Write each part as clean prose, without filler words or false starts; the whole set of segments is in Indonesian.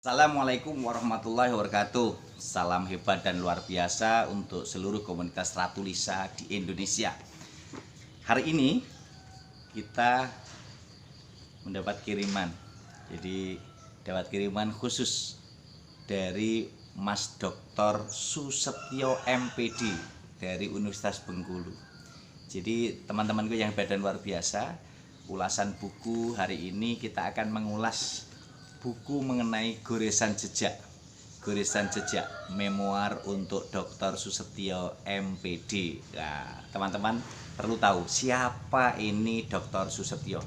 Assalamualaikum warahmatullahi wabarakatuh. Salam hebat dan luar biasa untuk seluruh komunitas Ratu Lisa di Indonesia. Hari ini kita mendapat kiriman. Jadi dapat kiriman khusus dari Mas Dr. Susetyo MPD dari Universitas Bengkulu. Jadi teman-temanku yang hebat dan luar biasa, ulasan buku hari ini kita akan mengulas buku mengenai goresan jejak memoir untuk Dr. Susetyo MPD. Nah, teman-teman perlu tahu siapa ini Dr. Susetyo.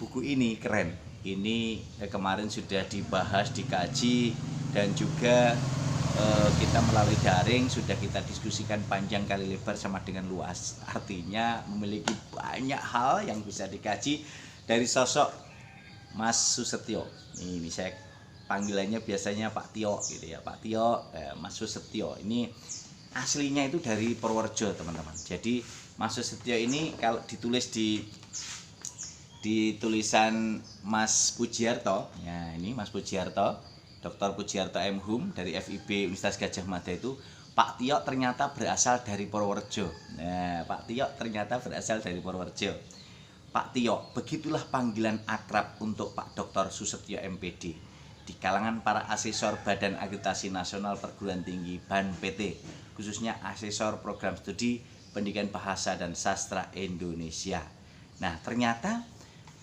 Buku ini keren. Ini kemarin sudah dibahas, dikaji, dan juga kita melalui daring sudah kita diskusikan panjang kali lebar sama dengan luas. Artinya memiliki banyak hal yang bisa dikaji dari sosok Mas Susetyo. Ini saya panggilannya biasanya Pak Tio gitu ya. Pak Tio, Mas Susetyo. Ini aslinya itu dari Purworejo, teman-teman. Jadi Mas Susetyo ini kalau ditulis di tulisan Mas Pujiarto, ya ini Mas Pujiarto, Dr. Pujiarto M. Hum dari FIB Universitas Gadjah Mada itu, Pak Tio ternyata berasal dari Purworejo. Nah, Pak Tio ternyata berasal dari Purworejo. Pak Tio, begitulah panggilan akrab untuk Pak Dr. Susetyo MPD di kalangan para asesor Badan Akreditasi Nasional Perguruan Tinggi BAN PT, khususnya asesor program studi pendidikan bahasa dan sastra Indonesia. Nah, ternyata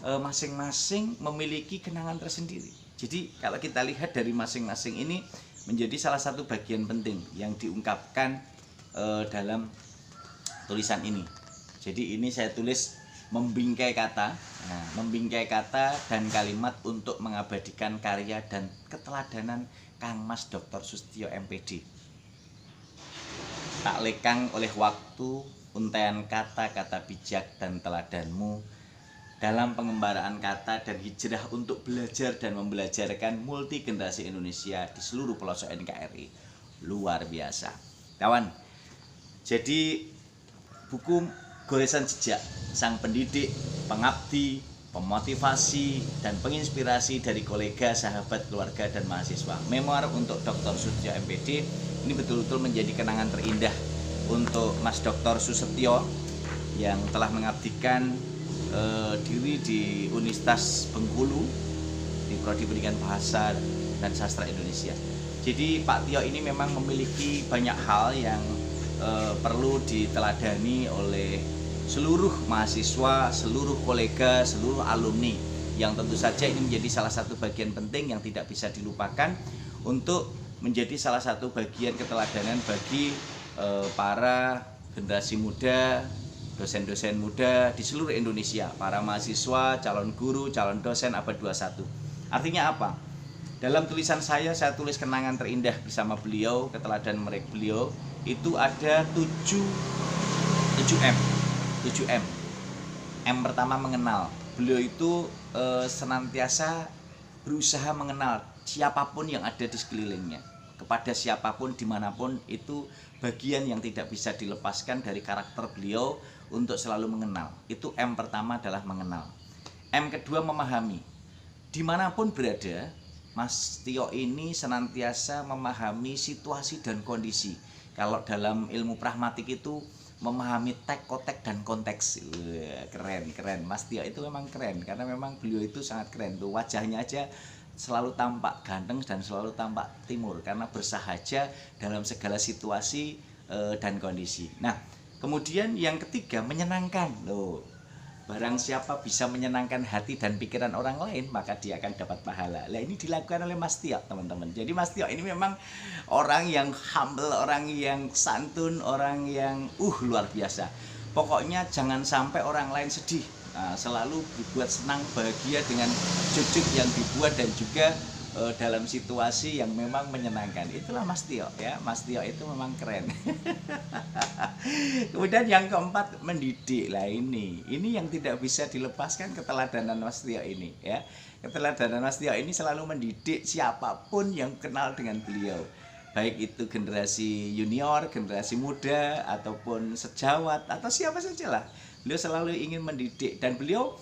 masing-masing memiliki kenangan tersendiri. Jadi kalau kita lihat dari masing-masing ini menjadi salah satu bagian penting yang diungkapkan dalam tulisan ini. Jadi ini saya tulis membingkai kata, membingkai kata dan kalimat untuk mengabadikan karya dan keteladanan Kang Mas Dr. Susetyo MPD. Tak lekang oleh waktu, untaian kata-kata bijak dan teladanmu dalam pengembaraan kata dan hijrah untuk belajar dan membelajarkan multi generasi Indonesia di seluruh pelosok NKRI. Luar biasa. Kawan, jadi buku Goresan Jejak, sang pendidik, pengabdi, pemotivasi, dan penginspirasi dari kolega, sahabat, keluarga, dan mahasiswa. Memoir untuk Dr. Susetyo MPD ini betul-betul menjadi kenangan terindah untuk Mas Dr. Susetyo yang telah mengabdikan diri di Universitas Bengkulu di Prodi Pendidikan Bahasa dan Sastra Indonesia. Jadi Pak Tio ini memang memiliki banyak hal yang perlu diteladani oleh seluruh mahasiswa, seluruh kolega, seluruh alumni, yang tentu saja ini menjadi salah satu bagian penting yang tidak bisa dilupakan untuk menjadi salah satu bagian keteladanan bagi para generasi muda, dosen-dosen muda di seluruh Indonesia, para mahasiswa, calon guru, calon dosen abad 21. Artinya apa? Dalam tulisan saya tulis kenangan terindah bersama beliau, keteladanan mereka beliau, itu ada 7M. M pertama mengenal. Beliau itu senantiasa berusaha mengenal siapapun yang ada di sekelilingnya. Kepada siapapun dimanapun, itu bagian yang tidak bisa dilepaskan dari karakter beliau untuk selalu mengenal. Itu M pertama adalah mengenal. M kedua memahami. Dimanapun berada, Mas Tio ini senantiasa memahami situasi dan kondisi. Kalau dalam ilmu pragmatik itu memahami konteks dan konteks. Keren. Mas Tio itu memang keren karena memang beliau itu sangat keren. Tuh wajahnya aja selalu tampak ganteng dan selalu tampak timur karena bersahaja dalam segala situasi dan kondisi. Nah, kemudian yang ketiga menyenangkan. Loh, barang siapa bisa menyenangkan hati dan pikiran orang lain, maka dia akan dapat pahala. Nah, ini dilakukan oleh Mas Tio, teman-teman. Jadi Mas Tio ini memang orang yang humble, orang yang santun, orang yang luar biasa. Pokoknya jangan sampai orang lain sedih. Nah, selalu dibuat senang, bahagia dengan joke yang dibuat dan juga dalam situasi yang memang menyenangkan. Itulah Mas Tio ya. Mas Tio itu memang keren. Kemudian yang keempat mendidik. Lah ini yang tidak bisa dilepaskan keteladanan Mas Tio ini ya. Keteladanan Mas Tio ini selalu mendidik siapapun yang kenal dengan beliau. Baik itu generasi junior, generasi muda ataupun sejawat atau siapa sajalah. Beliau selalu ingin mendidik dan beliau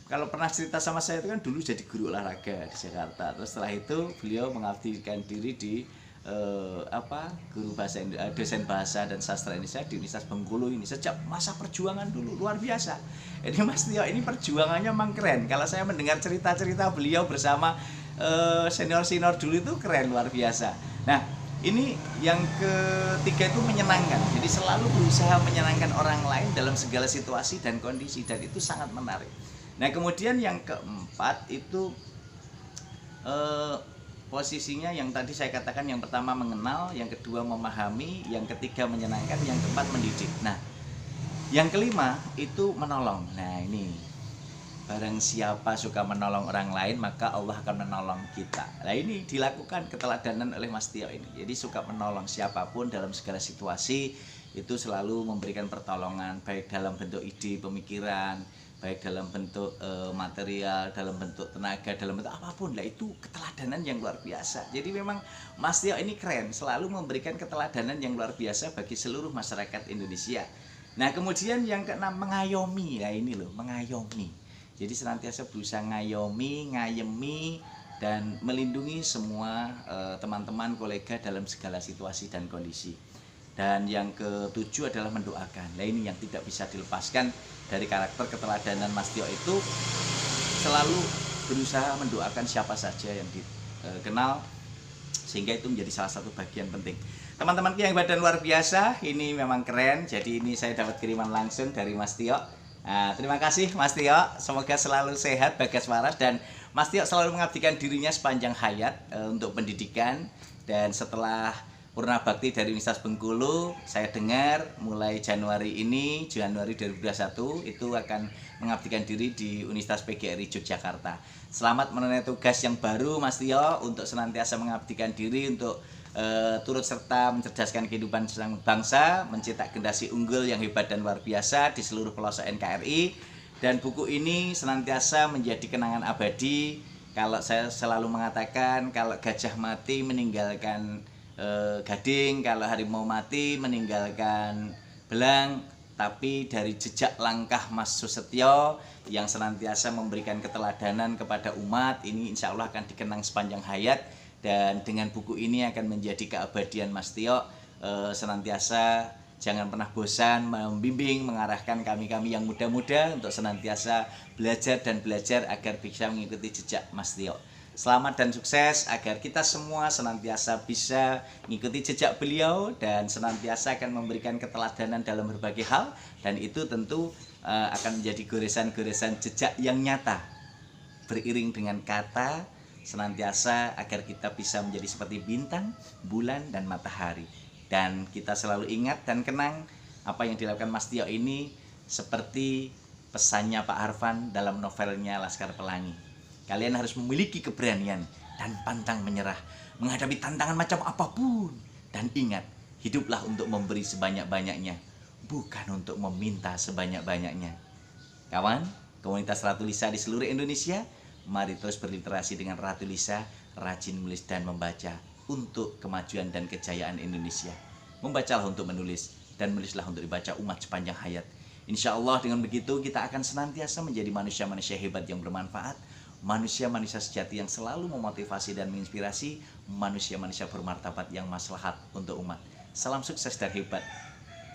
kalau pernah cerita sama saya itu kan dulu jadi guru olahraga di Jakarta. Terus setelah itu beliau mengabdikan diri di guru bahasa dosen bahasa dan sastra Indonesia di Universitas Bengkulu ini sejak masa perjuangan dulu, luar biasa. Jadi Mas Tio ini perjuangannya memang keren. Kalau saya mendengar cerita-cerita beliau bersama senior-senior dulu itu keren, luar biasa. Nah, ini yang ketiga itu menyenangkan. Jadi selalu berusaha menyenangkan orang lain dalam segala situasi dan kondisi, dan itu sangat menarik. Nah, kemudian yang keempat itu posisinya yang tadi saya katakan, yang pertama mengenal, yang kedua memahami, yang ketiga menyenangkan, yang keempat mendidik. Nah, yang kelima itu menolong. Nah, ini barang siapa suka menolong orang lain, maka Allah akan menolong kita. Nah, ini dilakukan keteladanan oleh Mas Tio ini. Jadi suka menolong siapapun dalam segala situasi, itu selalu memberikan pertolongan, baik dalam bentuk ide, pemikiran, baik dalam bentuk material, dalam bentuk tenaga, dalam bentuk apapun. Lah, itu keteladanan yang luar biasa. Jadi memang Mas Tio ini keren, selalu memberikan keteladanan yang luar biasa bagi seluruh masyarakat Indonesia. Nah, kemudian yang keenam mengayomi. Nah, ini loh, mengayomi. Jadi senantiasa berusaha ngayomi, ngayemi, dan melindungi semua teman-teman, kolega dalam segala situasi dan kondisi. Dan yang ketujuh adalah mendoakan. Nah, ini yang tidak bisa dilepaskan dari karakter keteladanan Mas Tio itu, selalu berusaha mendoakan siapa saja yang dikenal, sehingga itu menjadi salah satu bagian penting. Teman-temanku yang badan luar biasa, ini memang keren. Jadi ini saya dapat kiriman langsung dari Mas Tio. Nah, terima kasih Mas Tio, semoga selalu sehat, bagas waras, dan Mas Tio selalu mengabdikan dirinya sepanjang hayat untuk pendidikan. Dan setelah Purna Bakti dari Universitas Bengkulu, saya dengar mulai Januari 2021 itu akan mengabdikan diri di Universitas PGRI Yogyakarta. Selamat menunaikan tugas yang baru Mas Tio, untuk senantiasa mengabdikan diri untuk turut serta mencerdaskan kehidupan bangsa, mencetak generasi unggul yang hebat dan luar biasa di seluruh pelosok NKRI. Dan buku ini senantiasa menjadi kenangan abadi. Kalau saya selalu mengatakan, kalau gajah mati meninggalkan gading, kalau harimau mati meninggalkan belang, tapi dari jejak langkah Mas Susetyo yang senantiasa memberikan keteladanan kepada umat, ini insya Allah akan dikenang sepanjang hayat. Dan dengan buku ini akan menjadi keabadian Mas Tio, senantiasa jangan pernah bosan membimbing, mengarahkan kami-kami yang muda-muda untuk senantiasa belajar dan belajar agar bisa mengikuti jejak Mas Tio. Selamat dan sukses agar kita semua senantiasa bisa mengikuti jejak beliau dan senantiasa akan memberikan keteladanan dalam berbagai hal, dan itu tentu akan menjadi goresan-goresan jejak yang nyata beriring dengan kata, senantiasa agar kita bisa menjadi seperti bintang, bulan, dan matahari. Dan kita selalu ingat dan kenang apa yang dilakukan Mas Tio ini, seperti pesannya Pak Arfan dalam novelnya Laskar Pelangi. Kalian harus memiliki keberanian dan pantang menyerah menghadapi tantangan macam apapun. Dan ingat, hiduplah untuk memberi sebanyak-banyaknya, bukan untuk meminta sebanyak-banyaknya. Kawan, komunitas Ratu Lisa di seluruh Indonesia, mari terus berliterasi dengan Ratu Lisa, rajin menulis dan membaca untuk kemajuan dan kejayaan Indonesia. Membacalah untuk menulis, dan menulislah untuk dibaca umat sepanjang hayat. Insya Allah dengan begitu kita akan senantiasa menjadi manusia-manusia hebat yang bermanfaat, manusia-manusia sejati yang selalu memotivasi dan menginspirasi, manusia-manusia bermartabat yang maslahat untuk umat. Salam sukses dan hebat.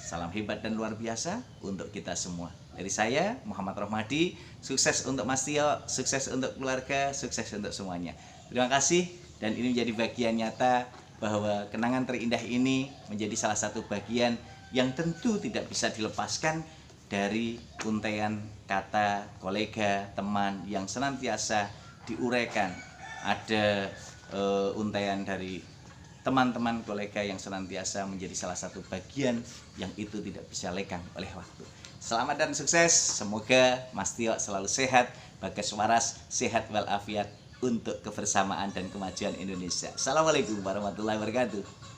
Salam hebat dan luar biasa untuk kita semua. Dari saya, Muhammad Rohmadi, sukses untuk Mas Tio, sukses untuk keluarga, sukses untuk semuanya. Terima kasih, dan ini menjadi bagian nyata bahwa kenangan terindah ini menjadi salah satu bagian yang tentu tidak bisa dilepaskan dari untaian kata kolega, teman yang senantiasa diuraikan. Ada untaian dari teman-teman kolega yang senantiasa menjadi salah satu bagian yang itu tidak bisa lekang oleh waktu. Selamat dan sukses, semoga Mas Tio selalu sehat, bagas waras, sehat walafiat untuk kebersamaan dan kemajuan Indonesia. Assalamualaikum warahmatullahi wabarakatuh.